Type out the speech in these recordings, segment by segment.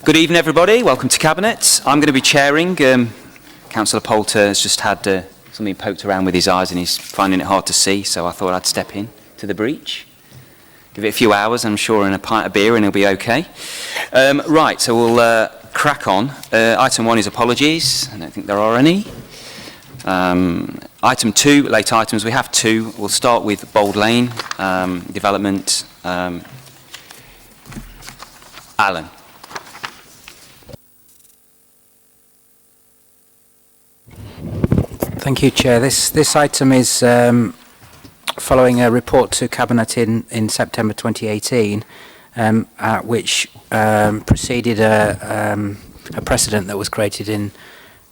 Good evening, everybody. Welcome to Cabinet. I'm going to be chairing. Councillor Poulter has just had something poked around with his eyes and he's finding it hard to see, so I thought I'd step in to the breach. Give it a few hours, I'm sure, and a pint of beer and he'll be okay. Right, so we'll crack on. Item 1 is apologies. I don't think there are any. Item 2, late items. We have 2. We'll start with Bold Lane development. Alan. Thank you, Chair. This item is following a report to Cabinet in September 2018, which preceded a precedent that was created in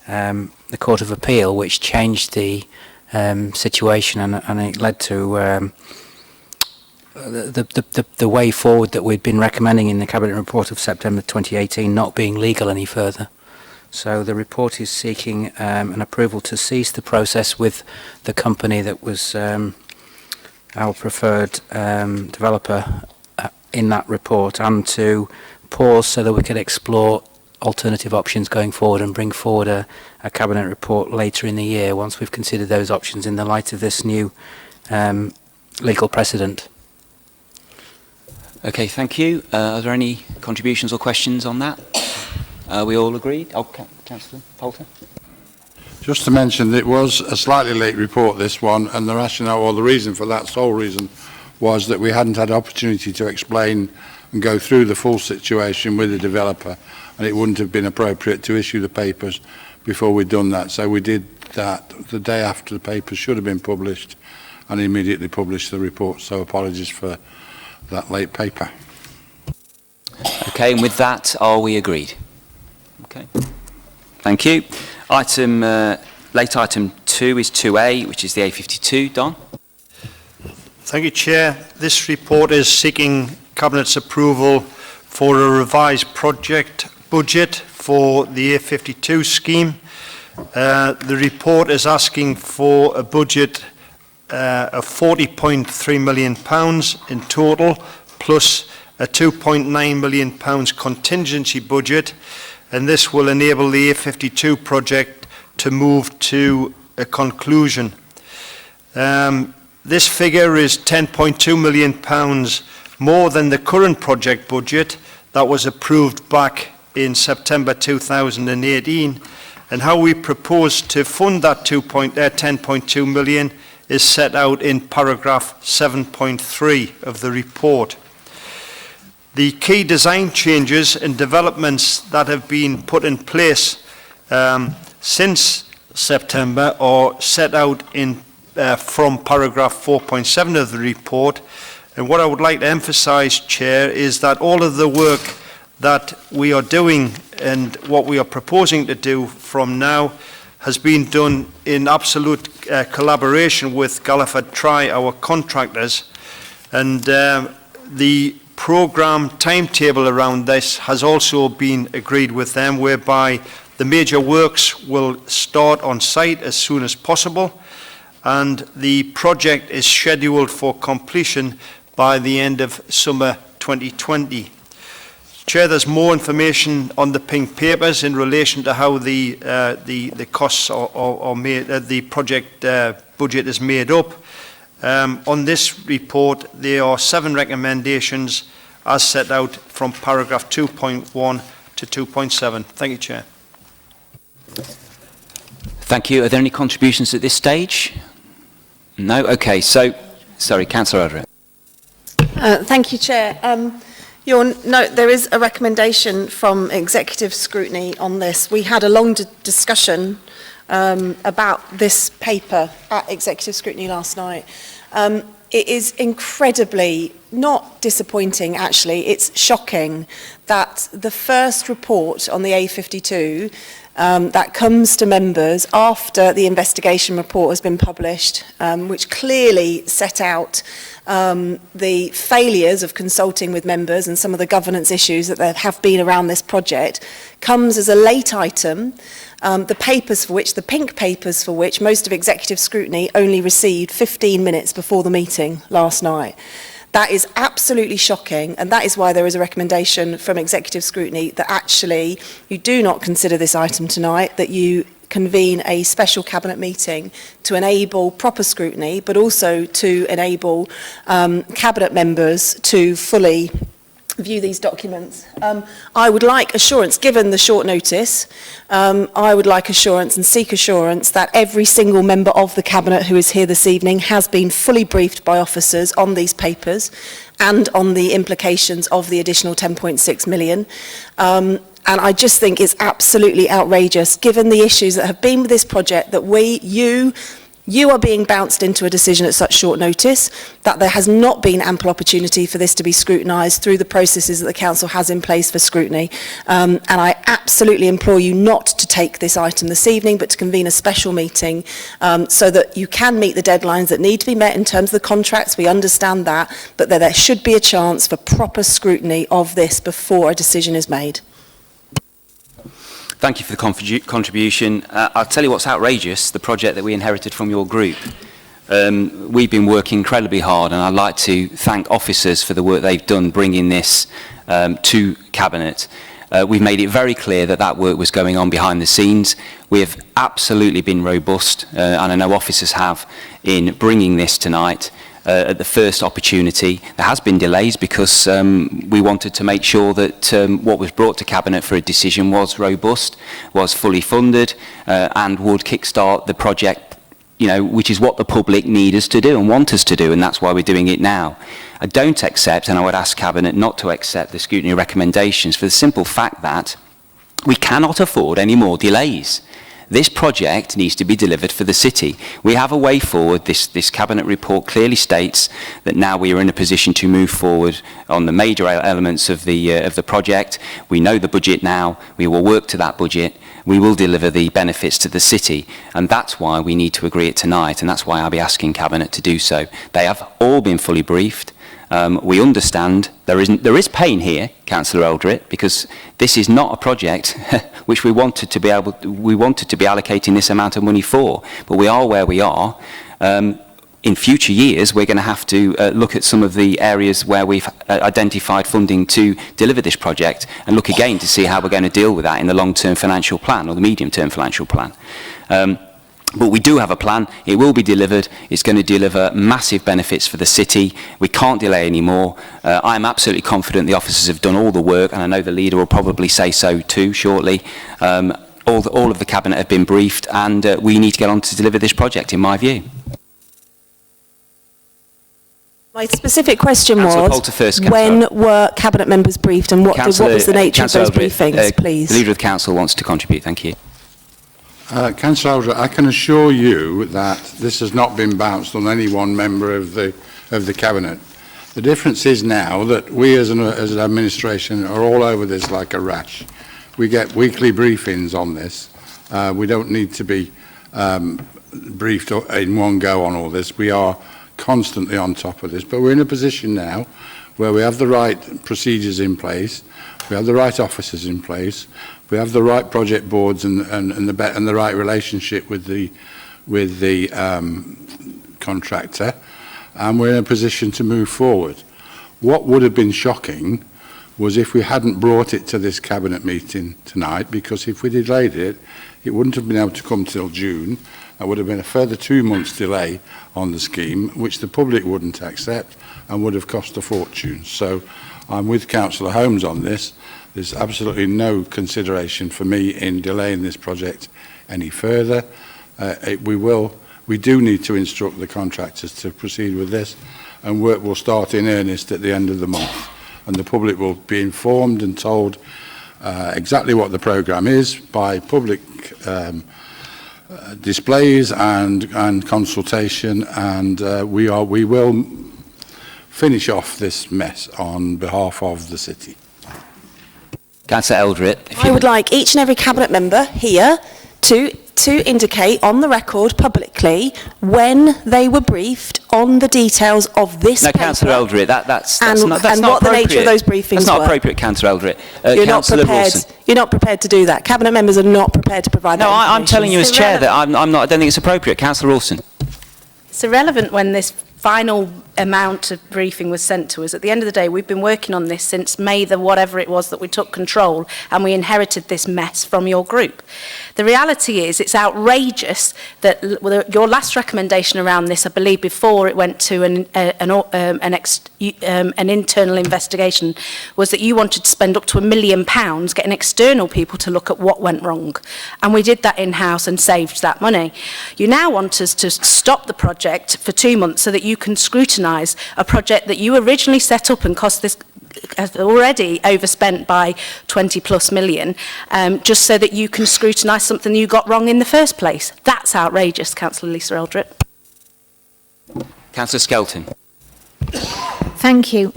the Court of Appeal, which changed the situation, and it led to the way forward that we'd been recommending in the Cabinet report of September 2018 not being legal any further. So the report is seeking an approval to cease the process with the company that was our preferred developer in that report, and to pause so that we could explore alternative options going forward and bring forward a Cabinet report later in the year once we've considered those options in the light of this new legal precedent. Okay, thank you. Are there any contributions or questions on that? We all agreed? Oh, Councillor Poulter? Just to mention that it was a slightly late report, this one, and the rationale or the reason for that sole reason was that we hadn't had opportunity to explain and go through the full situation with the developer, and it wouldn't have been appropriate to issue the papers before we'd done that. So we did that the day after the papers should have been published and immediately published the report. So apologies for that late paper. Okay, and with that, are we agreed? Okay, thank you. Late item 2 is 2A, which is the A52. Don? Thank you, Chair. This report is seeking Cabinet's approval for a revised project budget for the A52 scheme. The report is asking for a budget of £40.3 million in total, plus a £2.9 million contingency budget, and this will enable the A52 project to move to a conclusion. This figure is £10.2 million more than the current project budget that was approved back in September 2018, and how we propose to fund that 10.2 million is set out in paragraph 7.3 of the report. The key design changes and developments that have been put in place since September are set out in from paragraph 4.7 of the report. And what I would like to emphasise, Chair, is that all of the work that we are doing and what we are proposing to do from now has been done in absolute collaboration with Galliford Try, our contractors, and the programme timetable around this has also been agreed with them, whereby the major works will start on site as soon as possible, and the project is scheduled for completion by the end of summer 2020. Chair, there's more information on the pink papers in relation to how the costs are made, the project budget is made up. On this report, there are 7 recommendations as set out from paragraph 2.1 to 2.7. Thank you, Chair. Thank you. Are there any contributions at this stage? No? Okay, so, sorry, Councillor Odry. Thank you, Chair. You'll note there is a recommendation from executive scrutiny on this. We had a long discussion about this paper at executive scrutiny last night. It is incredibly, not disappointing actually, it's shocking that the first report on the A52 that comes to members after the investigation report has been published, which clearly set out the failures of consulting with members and some of the governance issues that there have been around this project, comes as a late item, the papers for which, the pink papers for which, most of executive scrutiny only received 15 minutes before the meeting last night. That is absolutely shocking, and that is why there is a recommendation from executive scrutiny that actually you do not consider this item tonight, that you convene a special cabinet meeting to enable proper scrutiny, but also to enable cabinet members to fully view these documents. I would like assurance, given the short notice, I would like assurance and seek assurance that every single member of the Cabinet who is here this evening has been fully briefed by officers on these papers and on the implications of the additional 10.6 million. And I just think it's absolutely outrageous, given the issues that have been with this project, that you are being bounced into a decision at such short notice, that there has not been ample opportunity for this to be scrutinised through the processes that the Council has in place for scrutiny. And I absolutely implore you not to take this item this evening, but to convene a special meeting so that you can meet the deadlines that need to be met in terms of the contracts. We understand that, but that there should be a chance for proper scrutiny of this before a decision is made. Thank you for the contribution. I'll tell you what's outrageous, the project that we inherited from your group. We've been working incredibly hard, and I'd like to thank officers for the work they've done bringing this to Cabinet. We've made it very clear that that work was going on behind the scenes. We have absolutely been robust, and I know officers have, in bringing this tonight. At the first opportunity. There has been delays because we wanted to make sure that what was brought to Cabinet for a decision was robust, was fully funded, and would kickstart the project, you know, which is what the public need us to do and want us to do, and that's why we're doing it now. I don't accept, and I would ask Cabinet not to accept the scrutiny recommendations for the simple fact that we cannot afford any more delays. This project needs to be delivered for the city. We have a way forward. This Cabinet report clearly states that now we are in a position to move forward on the major elements of the project. We know the budget now. We will work to that budget. We will deliver the benefits to the city, and that's why we need to agree it tonight, and that's why I'll be asking Cabinet to do so. They have all been fully briefed. We understand there is pain here, Councillor Eldred, because this is not a project which we wanted to be allocating this amount of money for, but we are where we are. In future years, we're going to have to look at some of the areas where we've identified funding to deliver this project, and look again to see how we're going to deal with that in the long-term financial plan or the medium-term financial plan. But we do have a plan. It will be delivered. It's going to deliver massive benefits for the city. We can't delay anymore. I'm absolutely confident the officers have done all the work, and I know the leader will probably say so too shortly. All of the Cabinet have been briefed, and we need to get on to deliver this project, in my view. My specific question Councillor was, Poulter first, when were Cabinet members briefed, and what was the nature of those briefings, please? The Leader of the Council wants to contribute. Thank you. Councillor Eldred, I can assure you that this has not been bounced on any one member of the Cabinet. The difference is now that we as an administration are all over this like a rash. We get weekly briefings on this. We don't need to be briefed in one go on all this. We are constantly on top of this, but we're in a position now where we have the right procedures in place, we have the right officers in place, we have the right project boards and the right relationship with the contractor, and we're in a position to move forward. What would have been shocking was if we hadn't brought it to this Cabinet meeting tonight, because if we delayed it, it wouldn't have been able to come till June. That would have been a further 2 months delay on the scheme, which the public wouldn't accept and would have cost a fortune. So I'm with Councillor Holmes on this. There's absolutely no consideration for me in delaying this project any further. We do need to instruct the contractors to proceed with this, and work will start in earnest at the end of the month. And the public will be informed and told exactly what the programme is by public displays and consultation, and we will finish off this mess on behalf of the city. Councillor Eldred. I would like each and every Cabinet member here to indicate on the record publicly when they were briefed on the details of this paper. No, Councillor Eldred, that's and not what the nature of those briefings That's not were. appropriate, Councillor Eldred. You're Councillor not prepared. Wilson. You're not prepared to do that. Cabinet members are not prepared to provide that No, information. I'm telling you as Chair that I'm not. I don't think it's appropriate. Councillor Wilson. It's irrelevant when this final amount of briefing was sent to us. At the end of the day, we've been working on this since May the whatever it was that we took control, and we inherited this mess from your group. The reality is it's outrageous that your last recommendation around this, I believe before it went to an internal investigation, was that you wanted to spend up to £1 million getting external people to look at what went wrong. And we did that in-house and saved that money. You now want us to stop the project for 2 months so that you can scrutinise a project that you originally set up and cost this has already overspent by 20 plus million, just so that you can scrutinise something you got wrong in the first place. That's outrageous, Councillor Lisa Eldred. Councillor Skelton. Thank you.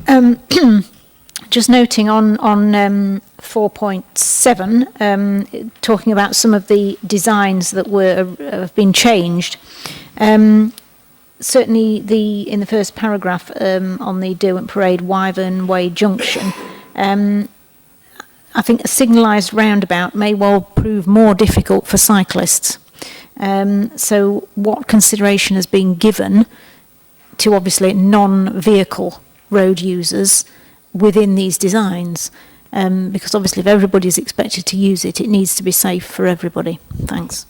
Just noting on 4.7, talking about some of the designs that have been changed. Certainly, in the first paragraph on the Derwent Parade Wyvern Way junction, I think a signalised roundabout may well prove more difficult for cyclists. So, what consideration has been given to obviously non-vehicle road users within these designs? Because obviously, if everybody is expected to use it, it needs to be safe for everybody. Thanks.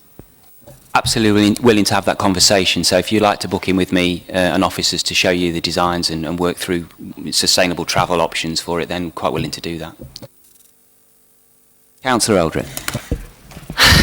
Absolutely willing to have that conversation. So if you'd like to book in with me and officers to show you the designs and work through sustainable travel options for it, then quite willing to do that. Councillor Eldred.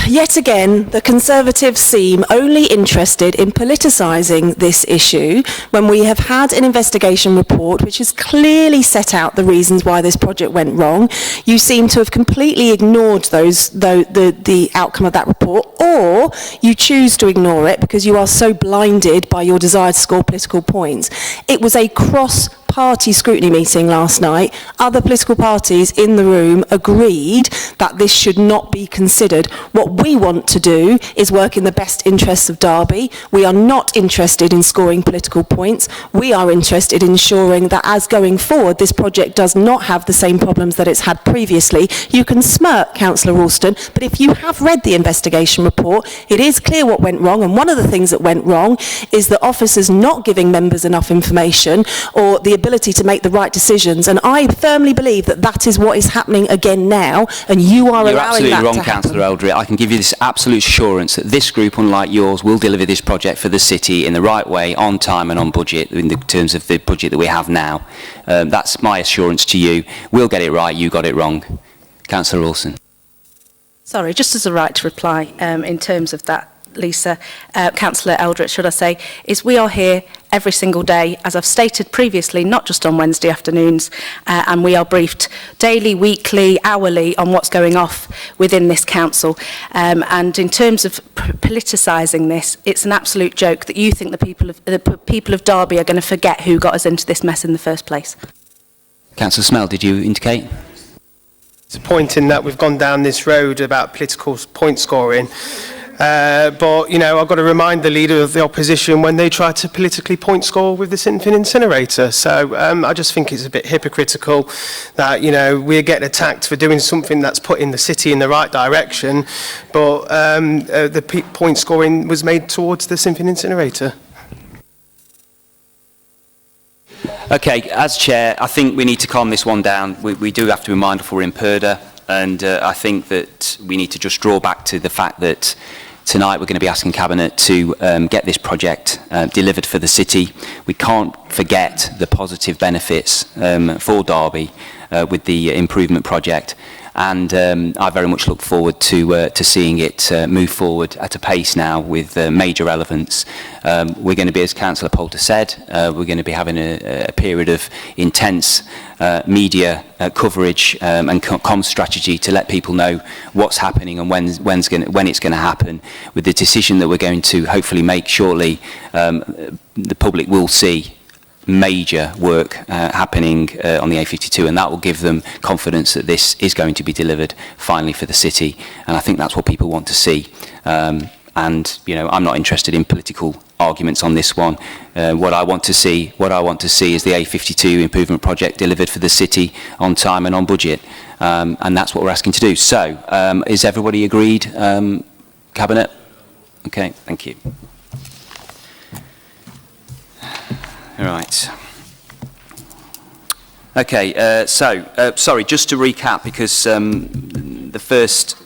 Yet again, the Conservatives seem only interested in politicising this issue when we have had an investigation report which has clearly set out the reasons why this project went wrong. You seem to have completely ignored the outcome of that report, or you choose to ignore it because you are so blinded by your desire to score political points. It was a cross-party scrutiny meeting last night. Other political parties in the room agreed that this should not be considered. What we want to do is work in the best interests of Derby. We are not interested in scoring political points. We are interested in ensuring that as going forward, this project does not have the same problems that it's had previously. You can smirk, Councillor Ralston, but if you have read the investigation report, it is clear what went wrong, and one of the things that went wrong is that officers not giving members enough information or the ability to make the right decisions, and I firmly believe that that is what is happening again now, and you are allowing that to happen. You're absolutely wrong, Councillor Eldred. I can give you this absolute assurance that this group, unlike yours, will deliver this project for the city in the right way, on time and on budget, in the terms of the budget that we have now. That's my assurance to you. We'll get it right, you got it wrong. Councillor Wilson. Sorry, just as a right to reply in terms of that, Lisa, Councillor Eldred, should I say, is we are here every single day, as I've stated previously, not just on Wednesday afternoons, and we are briefed daily, weekly, hourly on what's going off within this council. And in terms of politicising this, it's an absolute joke that you think the people of Derby are going to forget who got us into this mess in the first place. Councillor Smell, did you indicate? It's a point in that we've gone down this road about political point scoring. But, you know, I've got to remind the Leader of the Opposition when they tried to politically point score with the Sinfin incinerator. So I just think it's a bit hypocritical that, you know, we're getting attacked for doing something that's putting the city in the right direction, but the point scoring was made towards the Sinfin incinerator. Okay, as Chair, I think we need to calm this one down. We do have to be mindful we're in Purda, and I think that we need to just draw back to the fact that tonight we're going to be asking Cabinet to get this project delivered for the city. We can't forget the positive benefits for Derby with the improvement project, and I very much look forward to seeing it move forward at a pace now with major relevance. We're going to be, as Councillor Poulter said, we're going to be having a period of intense media coverage and comms strategy to let people know what's happening and when it's going to happen. With the decision that we're going to hopefully make shortly, the public will see major work happening on the A52, and that will give them confidence that this is going to be delivered finally for the city, and I think that's what people want to see. And you know, I'm not interested in political arguments on this one. What I want to see is the A52 improvement project delivered for the city on time and on budget, and that's what we're asking to do. So, is everybody agreed, Cabinet? Okay, thank you. Right. Okay, sorry, just to recap, because the first,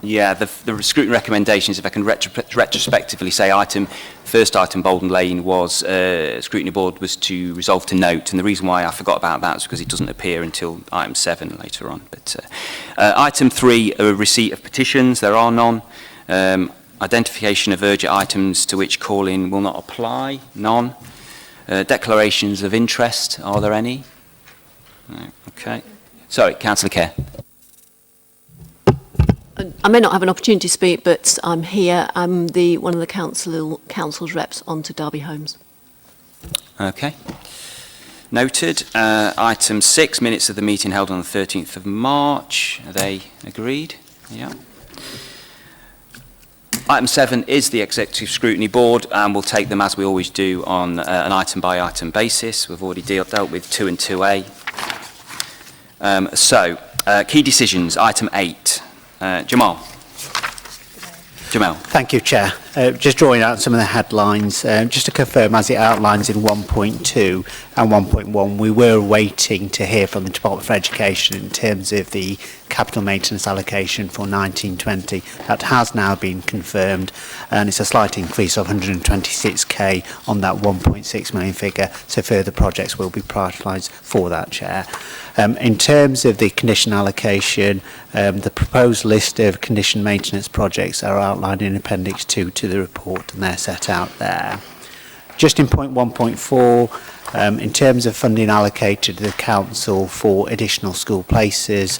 the scrutiny recommendations, if I can retrospectively say, first item, Bolden Lane, was scrutiny board was to resolve to note, and the reason why I forgot about that is because it doesn't appear until item 7 later on. But item 3, receipt of petitions, there are none. Identification of urgent items to which call-in will not apply, none. Declarations of interest, are there any? No, okay. Sorry, Councillor Kerr. I may not have an opportunity to speak, but I'm here. I'm one of the council's reps onto Derby Homes. Okay. Noted. Item 6, minutes of the meeting held on the 13th of March. Are they agreed? Yeah. Item 7 is the Executive Scrutiny Board, and we'll take them as we always do on an item-by-item basis. We've already dealt with 2 and 2A. Key decisions, item 8. Jamal. Thank you, Chair. Just drawing out some of the headlines, just to confirm, as it outlines in 1.2 and 1.1, we were waiting to hear from the Department for Education in terms of the capital maintenance allocation for 1920. That has now been confirmed, and it's a slight increase of 126k on that 1.6 million figure, so further projects will be prioritised for that, Chair. In terms of the condition allocation, the proposed list of condition maintenance projects are outlined in Appendix 2 to the report, and they're set out there. Just in point 1.4, in terms of funding allocated to the council for additional school places,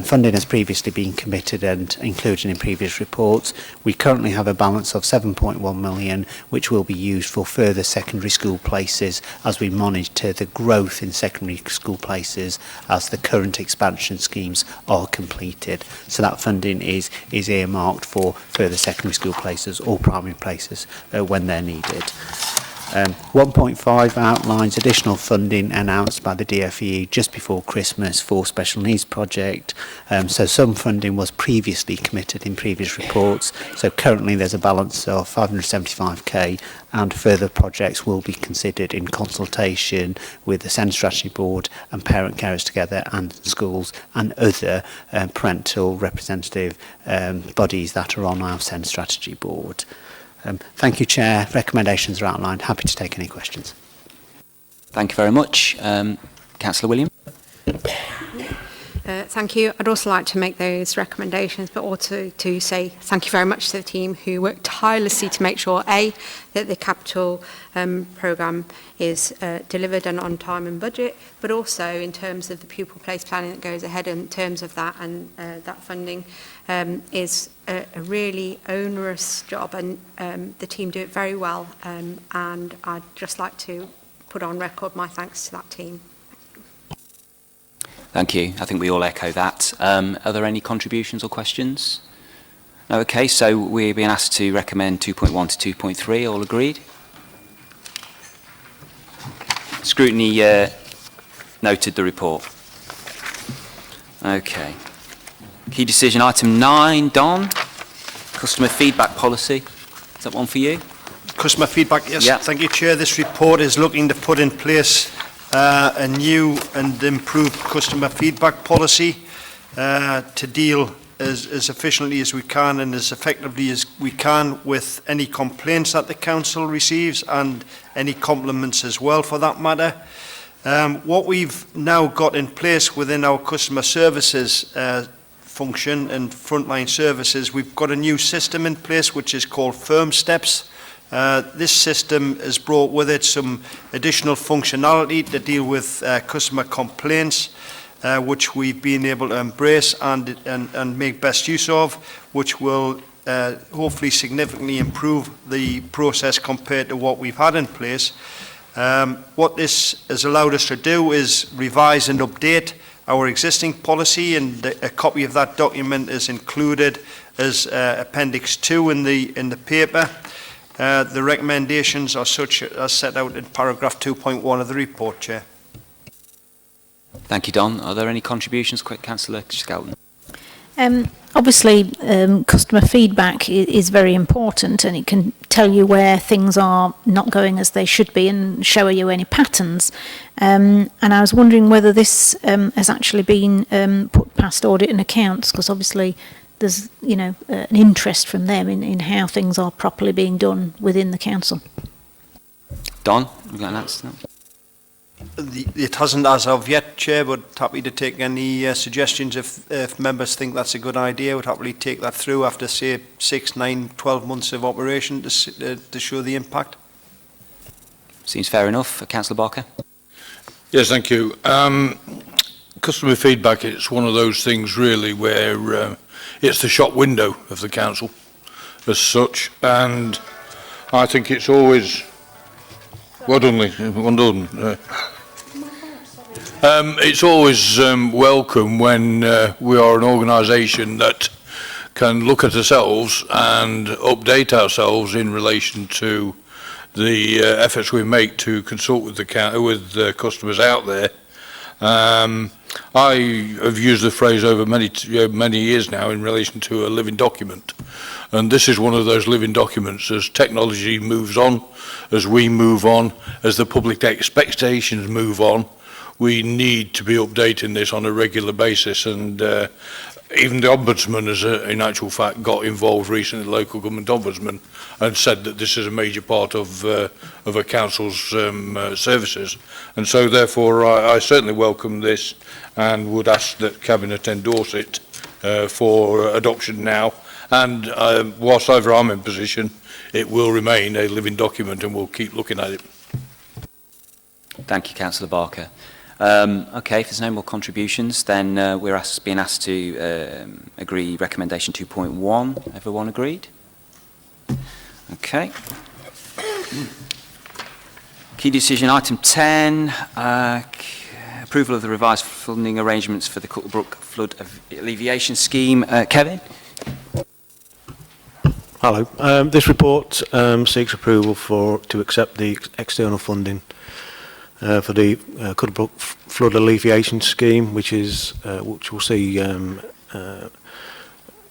funding has previously been committed and included in previous reports. We currently have a balance of 7.1 million, which will be used for further secondary school places as we monitor the growth in secondary school places as the current expansion schemes are completed. So that funding is earmarked for further secondary school places or primary places when they're needed. 1.5 outlines additional funding announced by the DFE just before Christmas for special needs project. So some funding was previously committed in previous reports. So currently there's a balance of 575k, and further projects will be considered in consultation with the SEND Strategy Board and Parent Carers Together and schools and other parental representative bodies that are on our SEND Strategy Board. Thank you, Chair. Recommendations are outlined. Happy to take any questions. Thank you very much. Councillor William. Thank you. I'd also like to make those recommendations, but also to say thank you very much to the team who worked tirelessly to make sure, A, that the capital programme is delivered and on time and budget, but also in terms of the pupil place planning that goes ahead in terms of that, and that funding is a really onerous job, and the team do it very well, and I'd just like to put on record my thanks to that team. Thank you. I think we all echo that. Are there any contributions or questions? No, okay, so we're being asked to recommend 2.1 to 2.3. All agreed? Scrutiny noted the report. Okay. Key decision item 9, Don. Customer feedback policy. Is that one for you? Customer feedback, yes. Yeah. Thank you, Chair. This report is looking to put in place a new and improved customer feedback policy to deal as efficiently as we can and as effectively as we can with any complaints that the council receives and any compliments as well, for that matter. What we've now got in place within our customer services function and frontline services, we've got a new system in place which is called Firm Steps. This system has brought with it some additional functionality to deal with customer complaints, which we've been able to embrace and make best use of, which will hopefully significantly improve the process compared to what we've had in place. What this has allowed us to do is revise and update our existing policy, and a copy of that document is included as Appendix 2 in the paper. The recommendations are such as set out in paragraph 2.1 of the report, Chair. Thank you, Don. Are there any contributions? Quick, Councillor Skelton. Obviously, customer feedback is very important, and it can tell you where things are not going as they should be and show you any patterns. And I was wondering whether this has actually been put past audit and accounts, because obviously there's, you know, an interest from them in how things are properly being done within the council. Don, have you got an answer to that? It hasn't as of yet, Chair, but happy to take any suggestions if members think that's a good idea. Would happily take that through after, say, 6, 9, 12 months of operation to show the impact. Seems fair enough. Councillor Barker? Yes, thank you. Customer feedback, it's one of those things really where it's the shop window of the council as such, and I think it's always... Well done, Lee. Well done. It's always welcome when we are an organisation that can look at ourselves and update ourselves in relation to the efforts we make to consult with the customers out there. I have used the phrase over many years now in relation to a living document, and this is one of those living documents. As technology moves on, as we move on, as the public expectations move on, we need to be updating this on a regular basis, and even the Ombudsman has in actual fact got involved recently, the local government Ombudsman, and said that this is a major part of a council's services. And so therefore I certainly welcome this and would ask that Cabinet endorse it for adoption now, and whilst ever I'm in position, it will remain a living document and we'll keep looking at it. Thank you, Councillor Barker. Okay, if there's no more contributions, then we're being asked to agree recommendation 2.1. Everyone agreed? Okay. Key decision item 10, approval of the revised funding arrangements for the Cuttlebrook Flood Alleviation Scheme. Kevin? Hello. This report seeks approval to accept the external funding for the Cuttlebrook Flood Alleviation Scheme, which will see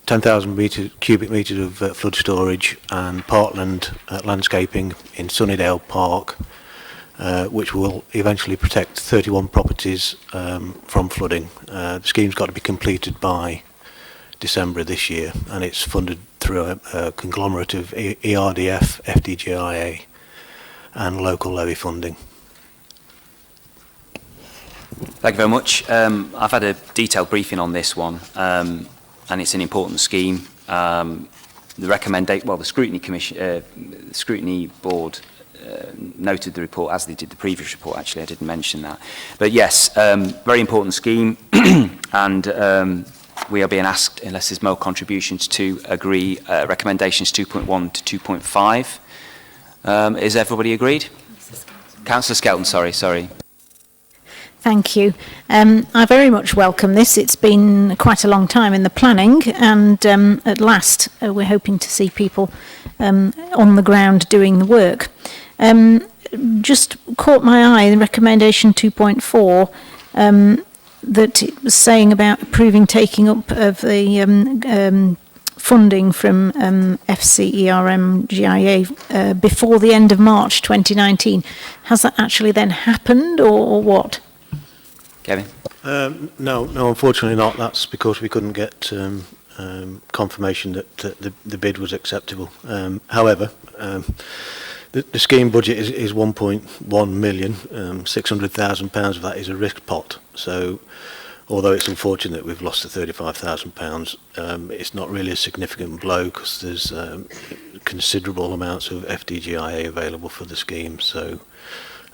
10,000 cubic metres of flood storage and parkland landscaping in Sunnydale Park, which will eventually protect 31 properties from flooding. The scheme's got to be completed by December of this year, and it's funded through a conglomerate of ERDF, FDGIA and local levy funding. Thank you very much. I've had a detailed briefing on this one, and it's an important scheme. The Scrutiny Commission, the Scrutiny Board noted the report, as they did the previous report. Actually, I didn't mention that. But yes, very important scheme, and we are being asked, unless there's more contributions, to agree recommendations 2.1 to 2.5. Is everybody agreed? Councillor Skelton, sorry. Thank you. I very much welcome this. It's been quite a long time in the planning, and at last we're hoping to see people on the ground doing the work. Just caught my eye in recommendation 2.4 that it was saying about approving taking up of the funding from FCERM GIA before the end of March 2019. Has that actually then happened, or what? Kevin? No, unfortunately not. That's because we couldn't get confirmation that the bid was acceptable. However, the scheme budget is 1.1 million. £600,000 of that is a risk pot. So, although it's unfortunate we've lost the £35,000, it's not really a significant blow because there's considerable amounts of FDGIA available for the scheme. So,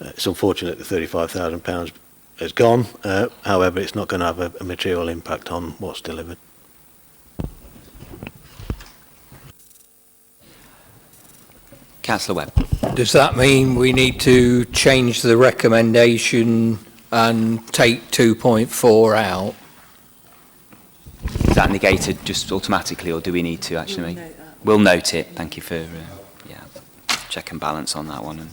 it's unfortunate the £35,000 has gone. However, it's not going to have a material impact on what's delivered. Councillor Webb. Does that mean we need to change the recommendation and take 2.4 out? Is that negated just automatically, or do we need to actually? We'll note it. Thank you for check and balance on that one.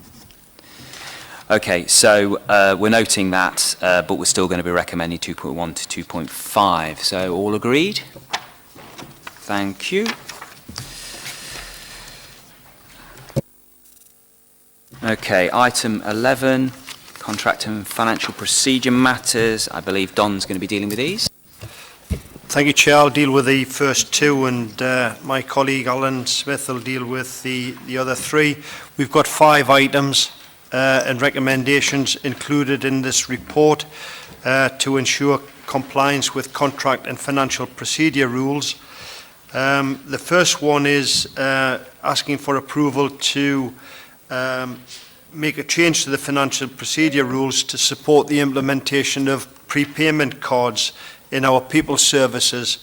Okay, so we're noting that, but we're still going to be recommending 2.1 to 2.5. So all agreed? Thank you. Okay, item 11, contract and financial procedure matters. I believe Don's going to be dealing with these. Thank you, Chair. I'll deal with the first two, and my colleague Alan Smith will deal with the other three. We've got 5 items and recommendations included in this report to ensure compliance with contract and financial procedure rules. The first one is asking for approval to make a change to the financial procedure rules to support the implementation of prepayment cards in our people services,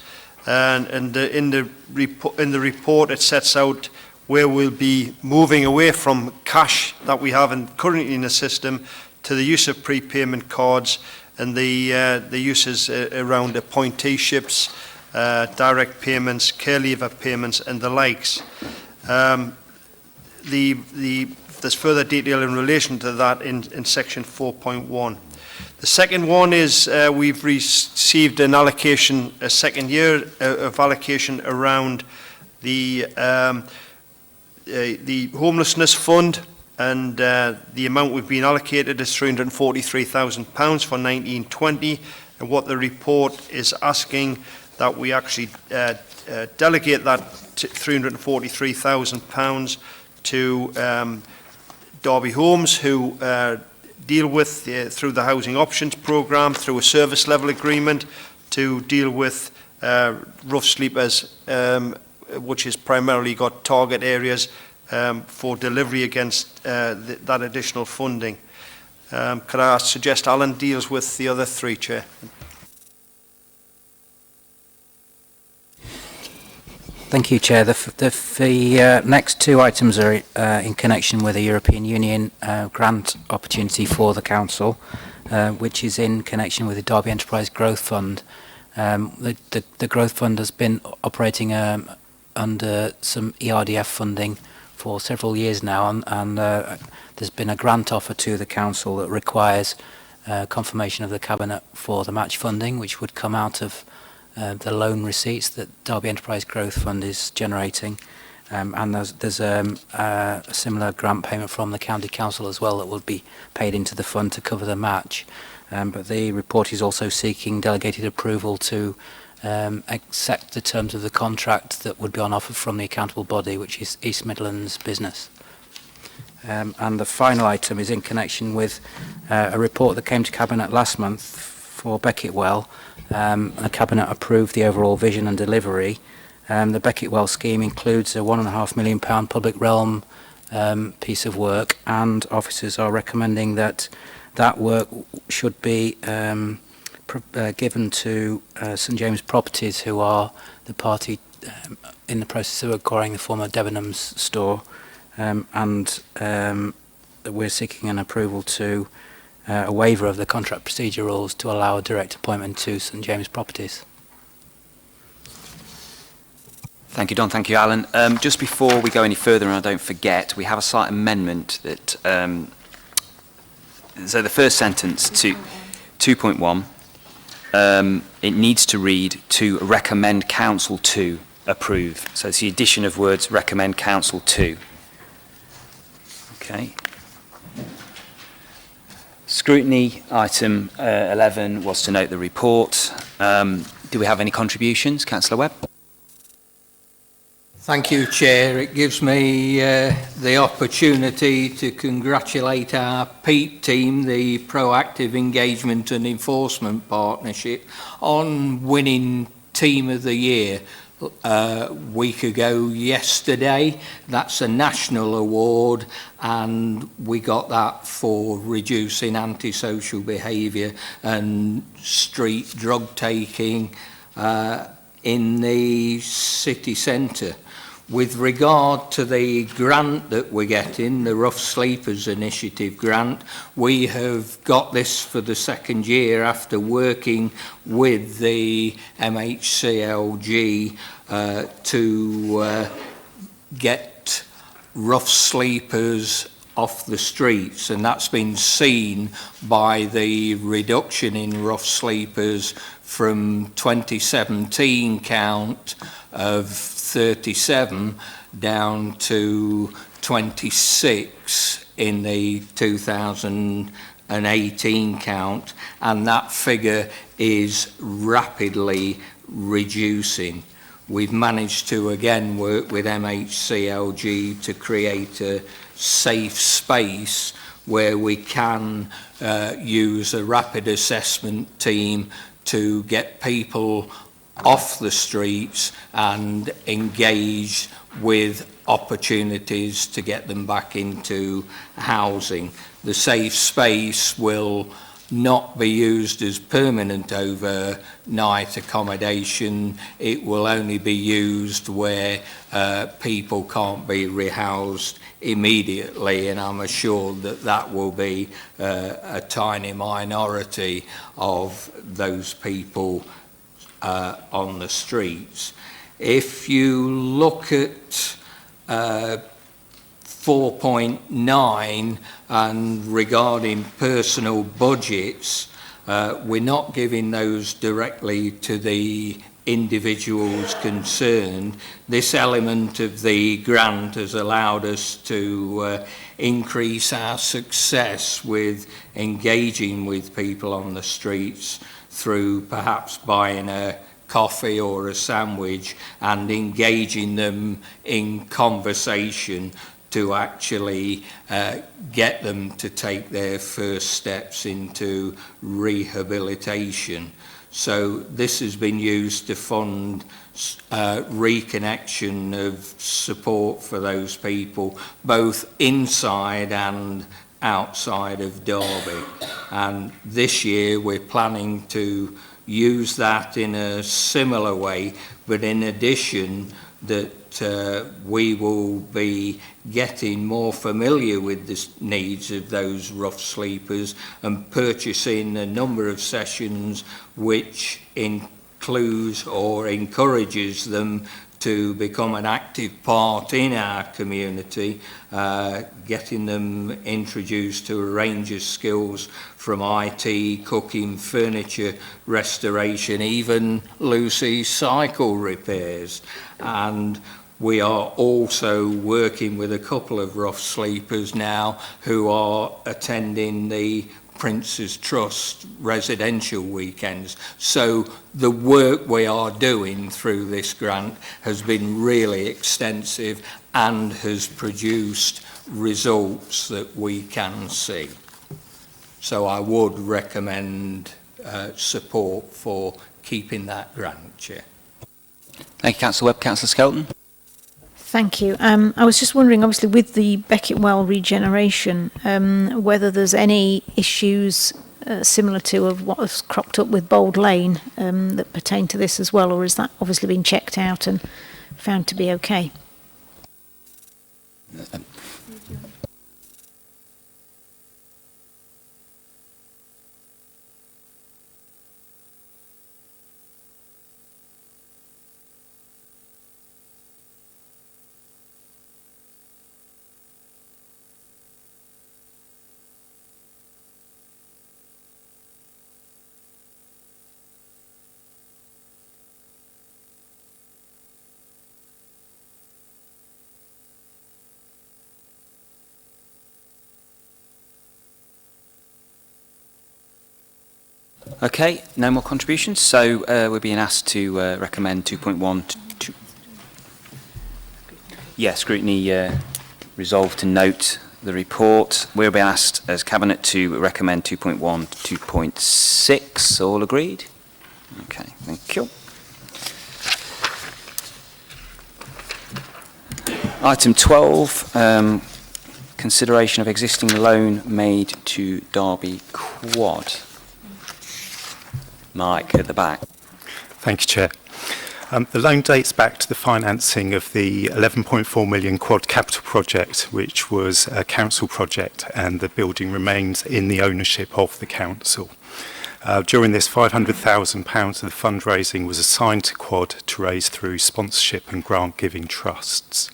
and in the report it sets out where we'll be moving away from cash that we have currently in the system to the use of prepayment cards and the uses around appointeeships, direct payments, care leaver payments and the likes. There's further detail in relation to that in section 4.1. The second one is we've received an allocation, a second year of allocation around the homelessness fund, and the amount we've been allocated is £343,000 for 1920, and what the report is asking that we actually delegate that £343,000 to Derby Homes, who deal with, through the Housing Options Programme, through a service level agreement, to deal with rough sleepers, which has primarily got target areas for delivery against that additional funding. Could I suggest Alan deals with the other 3, Chair? Thank you, Chair. The next 2 items are in connection with a European Union grant opportunity for the Council, which is in connection with the Derby Enterprise Growth Fund. The Growth Fund has been operating under some ERDF funding for several years now, and there's been a grant offer to the Council that requires confirmation of the Cabinet for the match funding, which would come out of the loan receipts that Derby Enterprise Growth Fund is generating, and there's a similar grant payment from the County Council as well that will be paid into the fund to cover the match. But the report is also seeking delegated approval to accept the terms of the contract that would be on offer from the accountable body, which is East Midlands Business. And the final item is in connection with a report that came to Cabinet last month for Beckett Well. The Cabinet approved the overall vision and delivery. The Beckett Well scheme includes a £1.5 million public realm piece of work, and officers are recommending that work should be given to St James Properties, who are the party in the process of acquiring the former Debenhams store, and we're seeking an approval to a waiver of the contract procedure rules to allow a direct appointment to St James Properties. Thank you, Don. Thank you, Alan. Just before we go any further, and I don't forget, we have a slight amendment that so the first sentence to 2.1, it needs to read to recommend council to approve. So it's the addition of words recommend council to. Okay. Scrutiny item 11 was to note the report. Do we have any contributions? Councillor Webb. Thank you, Chair. It gives me the opportunity to congratulate our PEAT team, the Proactive Engagement and Enforcement Partnership, on winning Team of the Year a week ago yesterday. That's a national award, and we got that for reducing antisocial behaviour and street drug taking in the city centre. With regard to the grant that we're getting, the Rough Sleepers Initiative grant, we have got this for the second year after working with the MHCLG to get rough sleepers off the streets, and that's been seen by the reduction in rough sleepers from 2017 count of 37 down to 26 in the 2018 count, and that figure is rapidly reducing. We've managed to again work with MHCLG to create a safe space where we can use a rapid assessment team to get people off the streets and engage with opportunities to get them back into housing. The safe space will not be used as permanent overnight accommodation. It will only be used where people can't be rehoused immediately, and I'm assured that that will be a tiny minority of those people on the streets. If you look at 4.9 and regarding personal budgets, we're not giving those directly to the individuals concerned. This element of the grant has allowed us to increase our success with engaging with people on the streets through perhaps buying a coffee or a sandwich and engaging them in conversation to actually get them to take their first steps into rehabilitation. So this has been used to fund reconnection of support for those people, both inside and outside of Derby. And this year we're planning to use that in a similar way, but in addition that we will be getting more familiar with the needs of those rough sleepers and purchasing a number of sessions which includes or encourages them to become an active part in our community, getting them introduced to a range of skills from IT, cooking, furniture restoration, even Lucy's cycle repairs. And we are also working with a couple of rough sleepers now who are attending the Prince's Trust residential weekends. So the work we are doing through this grant has been really extensive and has produced results that we can see. So I would recommend support for keeping that grant, Chair. Thank you, Councillor Webb. Councillor Skelton. Thank you. I was just wondering, obviously, with the Beckett Well regeneration, whether there's any issues similar to of what has cropped up with Bold Lane that pertain to this as well, or has that obviously been checked out and found to be okay? Okay, no more contributions, so we're being asked to recommend 2.1 to scrutiny resolve to note the report. We'll be asked as Cabinet to recommend 2.1 to 2.6. All agreed? Okay, thank you. Item 12, consideration of existing loan made to Derby Quad. Mike at the back. Thank you, Chair. The loan dates back to the financing of the 11.4 million quad capital project, which was a council project, and the building remains in the ownership of the council. During this, £500,000 of the fundraising was assigned to Quad to raise through sponsorship and grant-giving trusts.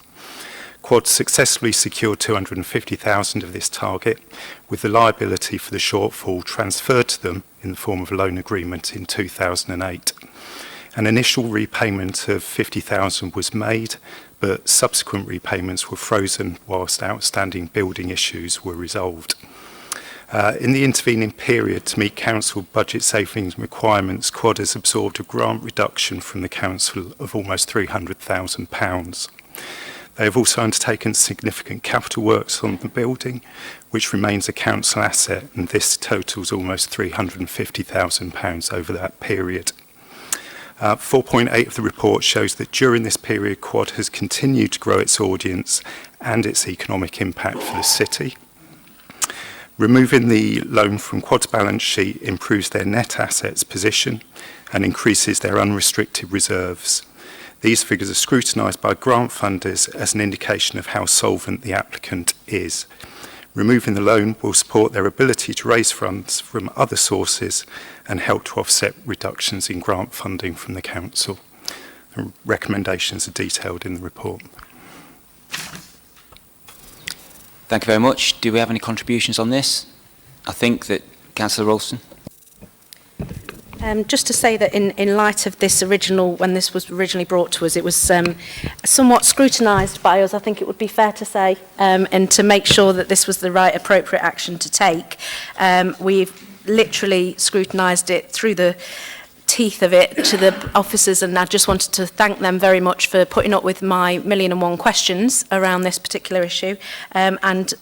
Quad successfully secured 250,000 of this target, with the liability for the shortfall transferred to them in the form of a loan agreement in 2008. An initial repayment of 50,000 was made, but subsequent repayments were frozen whilst outstanding building issues were resolved. In the intervening period, to meet council budget savings requirements, Quad has absorbed a grant reduction from the council of almost £300,000. They have also undertaken significant capital works on the building, which remains a council asset, and this totals almost £350,000 over that period. 4.8 of the report shows that during this period, Quad has continued to grow its audience and its economic impact for the city. Removing the loan from Quad's balance sheet improves their net assets position and increases their unrestricted reserves. These figures are scrutinised by grant funders as an indication of how solvent the applicant is. Removing the loan will support their ability to raise funds from other sources and help to offset reductions in grant funding from the council. The recommendations are detailed in the report. Thank you very much. Do we have any contributions on this? I think that Councillor Ralston. Just to say that in light of this original, when this was originally brought to us, it was somewhat scrutinised by us, I think it would be fair to say, and to make sure that this was the right appropriate action to take. We've literally scrutinised it through the teeth of it to the officers, and I just wanted to thank them very much for putting up with my 1,000,001 questions around this particular issue, and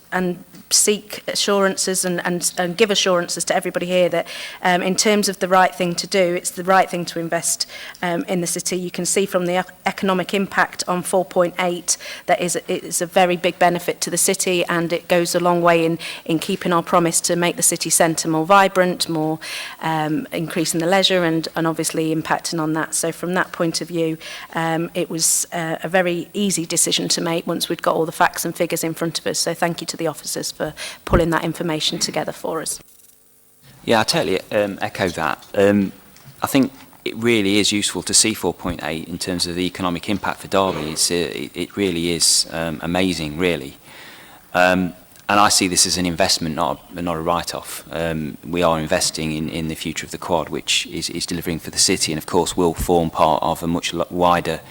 seek assurances and give assurances to everybody here that in terms of the right thing to do, it's the right thing to invest in the city. You can see from the economic impact on 4.8 that it is a very big benefit to the city, and it goes a long way in keeping our promise to make the city centre more vibrant, more increasing the leisure and obviously impacting on that. So from that point of view, it was a very easy decision to make once we'd got all the facts and figures in front of us. So thank you to the officers for pulling that information together for us. Yeah, I totally echo that. I think it really is useful to see 4.8 in terms of the economic impact for Derby. It really is amazing, really. And I see this as an investment, not a write-off. We are investing in the future of the Quad, which is delivering for the city, and of course will form part of a much wider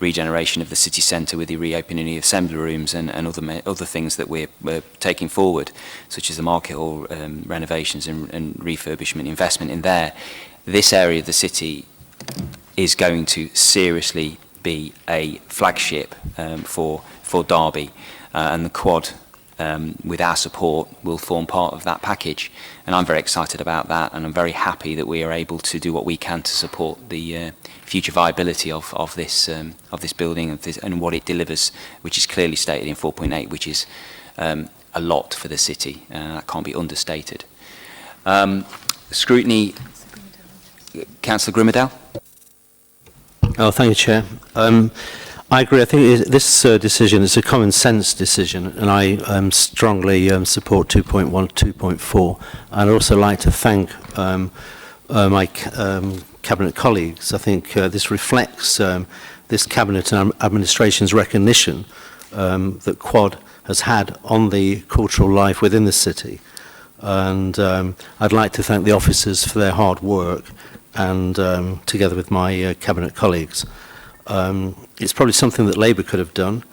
regeneration of the city centre with the reopening of the assembly rooms and other things that we're taking forward, such as the market hall renovations and refurbishment investment in there. This area of the city is going to seriously be a flagship for Derby, and the Quad, with our support, will form part of that package, and I'm very excited about that, and I'm very happy that we are able to do what we can to support the future viability of this building and what it delivers, which is clearly stated in 4.8, which is a lot for the city. That can't be understated. Scrutiny, Councillor Grimmadale. Oh, thank you, Chair. I agree. I think this decision is a common sense decision, and I strongly support 2.1, 2.4. I'd also like to thank my Cabinet colleagues. I think this reflects this Cabinet and administration's recognition that Quad has had on the cultural life within the city. And I'd like to thank the officers for their hard work, and together with my Cabinet colleagues. It's probably something that Labour could have done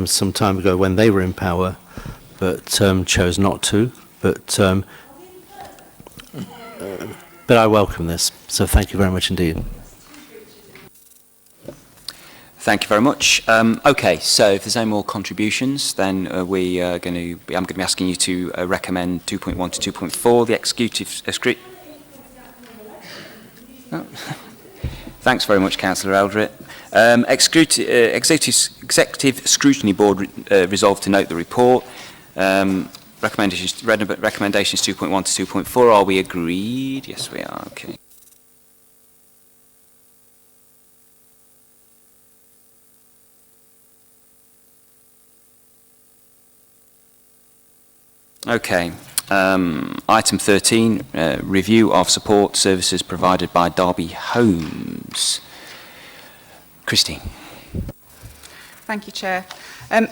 some time ago when they were in power, but chose not to. But I welcome this, so thank you very much indeed. Thank you very much. Okay, so if there's no more contributions, then I'm going to be asking you to recommend 2.1 to 2.4, the executive no. Thanks very much, Councillor Eldred. Executive Scrutiny Board resolved to note the report. Recommendations 2.1 to 2.4. Are we agreed? Yes, we are. Okay. Okay. Item 13, review of support services provided by Derby Homes. Christine. Thank you, Chair.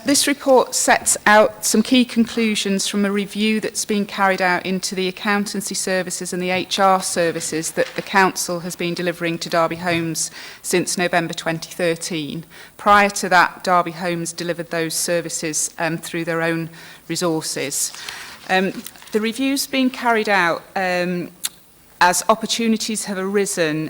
This report sets out some key conclusions from a review that's been carried out into the accountancy services and the HR services that the Council has been delivering to Derby Homes since November 2013. Prior to that, Derby Homes delivered those services through their own resources. The review's been carried out as opportunities have arisen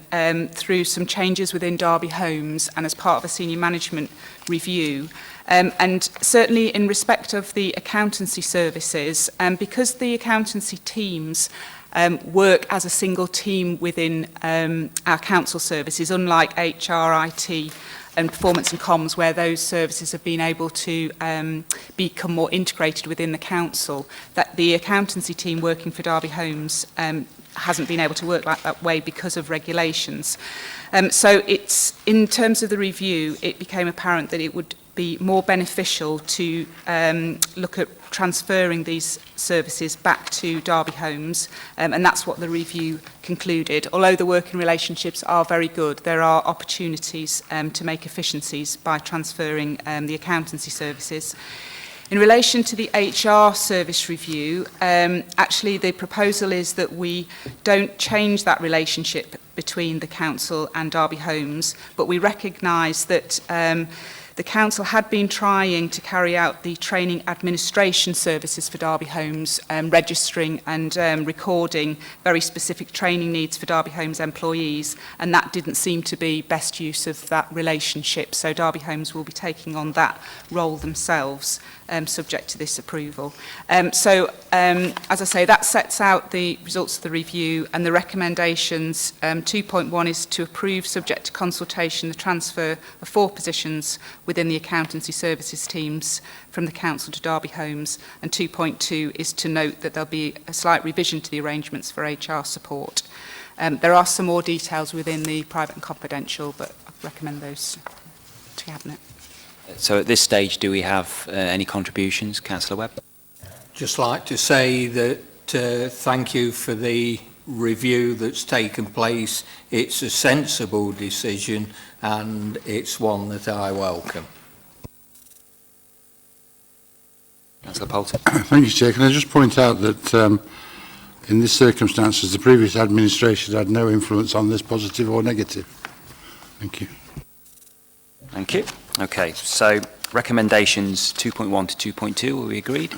through some changes within Derby Homes and as part of a senior management review. And certainly in respect of the accountancy services, because the accountancy teams work as a single team within our council services, unlike HR, IT and performance and comms, where those services have been able to become more integrated within the council, that the accountancy team working for Derby Homes hasn't been able to work like that way because of regulations. So it's, in terms of the review, it became apparent that it would be more beneficial to look at transferring these services back to Derby Homes, and that's what the review concluded. Although the working relationships are very good, there are opportunities to make efficiencies by transferring the accountancy services. In relation to the HR service review, actually the proposal is that we don't change that relationship between the council and Derby Homes, but we recognise that the council had been trying to carry out the training administration services for Derby Homes, registering and recording very specific training needs for Derby Homes employees, and that didn't seem to be best use of that relationship. So Derby Homes will be taking on that role themselves, subject to this approval. As I say, that sets out the results of the review, and the recommendations. 2.1 is to approve, subject to consultation, the transfer of 4 positions within the accountancy services teams from the council to Derby Homes, and 2.2 is to note that there'll be a slight revision to the arrangements for HR support. There are some more details within the private and confidential, but I recommend those to Cabinet. So at this stage, do we have any contributions? Councillor Webb? Just like to say that thank you for the review that's taken place. It's a sensible decision and it's one that I welcome. Councillor Poulter. Thank you, Chair. Can I just point out that in this circumstances, the previous administration had no influence on this, positive or negative. Thank you. Thank you. Okay, so recommendations 2.1 to 2.2, are we agreed?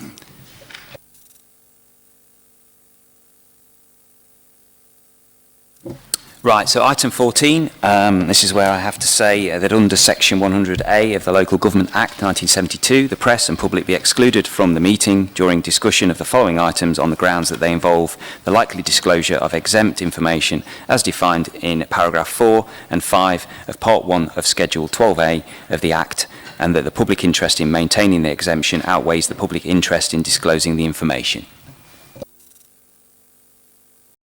Right, so item 14, this is where I have to say that under section 100A of the Local Government Act 1972, the press and public be excluded from the meeting during discussion of the following items on the grounds that they involve the likely disclosure of exempt information as defined in paragraph 4 and 5 of part 1 of schedule 12A of the Act, and that the public interest in maintaining the exemption outweighs the public interest in disclosing the information.